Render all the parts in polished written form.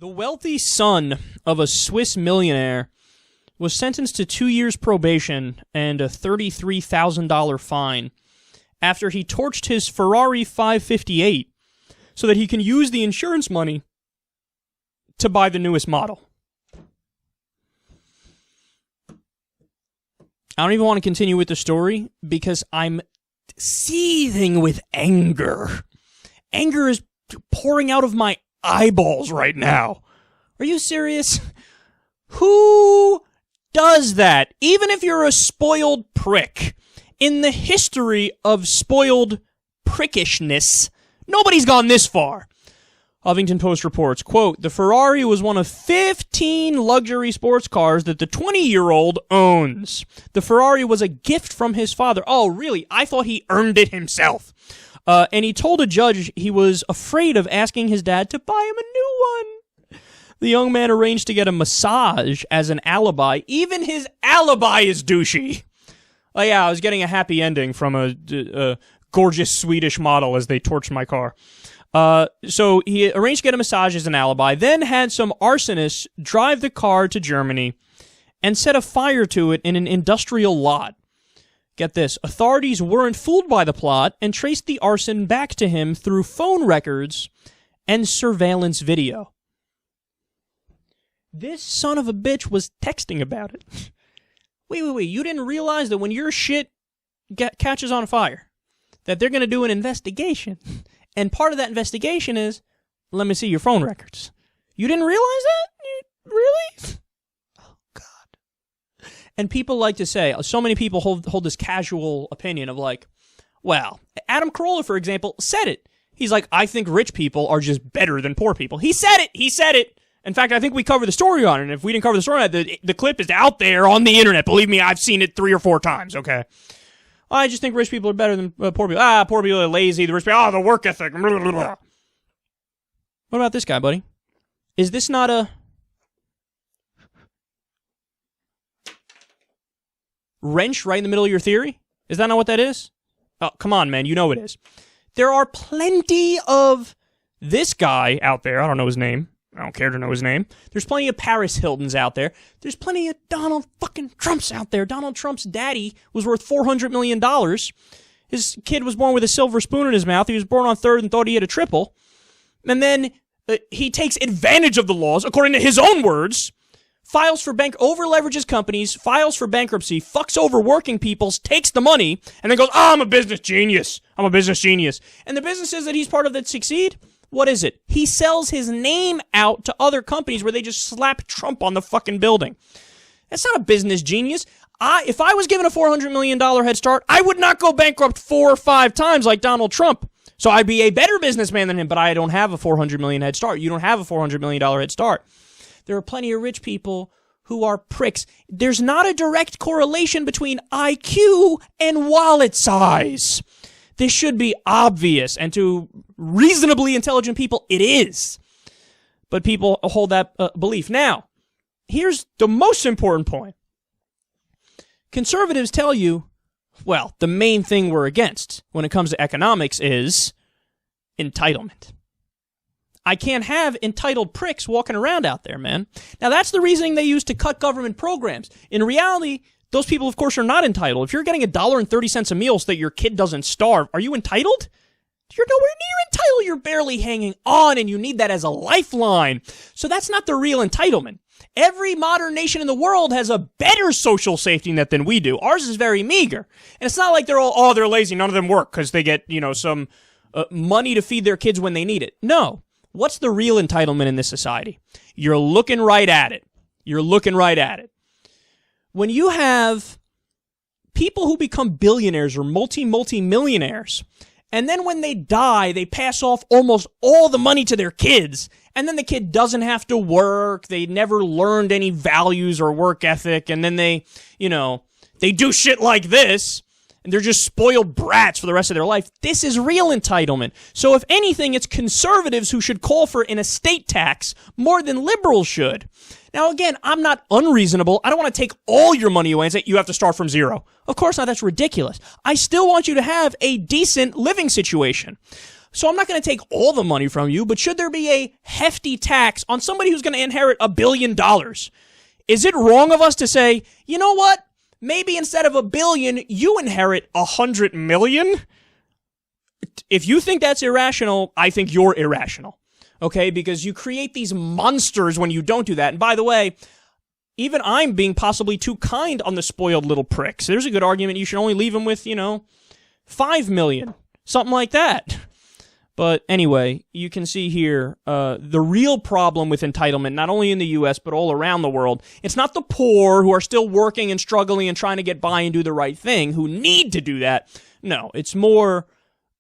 The wealthy son of a Swiss millionaire was sentenced to 2 years probation and a $33,000 fine after he torched his Ferrari 558 so that he can use the insurance money to buy the newest model. I don't even want to continue with the story because I'm seething with anger. Anger is pouring out of my eyeballs right now. Are you serious? Who does that? Even if you're a spoiled prick. In the history of spoiled prickishness, nobody's gone this far. Huffington Post reports, quote, the Ferrari was one of 15 luxury sports cars that the 20-year-old owns. The Ferrari was a gift from his father. Oh, really? I thought he earned it himself. And he told a judge he was afraid of asking his dad to buy him a new one. The young man arranged to get a massage as an alibi. Even his alibi is douchey. Oh yeah, I was getting a happy ending from a gorgeous Swedish model as they torched my car. So he arranged to get a massage as an alibi, then had some arsonists drive the car to Germany and set a fire to it in an industrial lot. Get this, authorities weren't fooled by the plot and traced the arson back to him through phone records and surveillance video. This son of a bitch was texting about it. Wait, you didn't realize that when your shit catches on fire, that they're going to do an investigation? And part of that investigation is, let me see your phone records. You didn't realize that? Really? Oh, God. And people like to say, so many people hold this casual opinion of like, well, Adam Carolla, for example, said it. He's like, I think rich people are just better than poor people. He said it. In fact, I think we covered the story on it. And if we didn't cover the story on it, the clip is out there on the internet. Believe me, I've seen it 3 or 4 times, okay? I just think rich people are better than poor people. Poor people are lazy. The rich people, the work ethic. Blah, blah, blah. What about this guy, buddy? Is this not a wrench right in the middle of your theory? Is that not what that is? Oh, come on, man. You know it is. There are plenty of this guy out there. I don't know his name. I don't care to know his name. There's plenty of Paris Hiltons out there. There's plenty of Donald fucking Trumps out there. Donald Trump's daddy was worth $400 million. His kid was born with a silver spoon in his mouth. He was born on third and thought he had a triple. And then he takes advantage of the laws, according to his own words, files for over-leverages companies, files for bankruptcy, fucks over working people, takes the money, and then goes, I'm a business genius. I'm a business genius. And the businesses that he's part of that succeed, what is it? He sells his name out to other companies where they just slap Trump on the fucking building. That's not a business genius. If I was given a $400 million head start, I would not go bankrupt 4 or 5 times like Donald Trump. So I'd be a better businessman than him, but I don't have a $400 million head start. You don't have a $400 million head start. There are plenty of rich people who are pricks. There's not a direct correlation between IQ and wallet size. This should be obvious, and to reasonably intelligent people, it is. But people hold that belief. Now, here's the most important point. Conservatives tell you, well, the main thing we're against when it comes to economics is entitlement. I can't have entitled pricks walking around out there, man. Now, that's the reasoning they use to cut government programs. In reality, those people, of course, are not entitled. If you're getting $1.30 a meal so that your kid doesn't starve, are you entitled? You're nowhere near entitled. You're barely hanging on, and you need that as a lifeline. So that's not the real entitlement. Every modern nation in the world has a better social safety net than we do. Ours is very meager. And it's not like they're all, they're lazy, none of them work because they get, some money to feed their kids when they need it. No. What's the real entitlement in this society? You're looking right at it. When you have people who become billionaires or multi-millionaires, and then when they die, they pass off almost all the money to their kids, and then the kid doesn't have to work, they never learned any values or work ethic, and then they do shit like this, and they're just spoiled brats for the rest of their life. This is real entitlement. So if anything, it's conservatives who should call for an estate tax more than liberals should. Now, again, I'm not unreasonable. I don't want to take all your money away and say you have to start from zero. Of course not. That's ridiculous. I still want you to have a decent living situation. So I'm not going to take all the money from you, but should there be a hefty tax on somebody who's going to inherit $1 billion? Is it wrong of us to say, you know what? Maybe instead of $1 billion, you inherit $100 million? If you think that's irrational, I think you're irrational. Okay? Because you create these monsters when you don't do that. And by the way, even I'm being possibly too kind on the spoiled little pricks. There's a good argument you should only leave them with, $5 million. Something like that. But anyway, you can see here the real problem with entitlement, not only in the U.S., but all around the world. It's not the poor who are still working and struggling and trying to get by and do the right thing who need to do that. No, it's more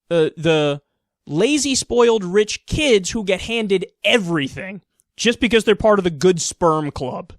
the lazy, spoiled, rich kids who get handed everything just because they're part of the good sperm club.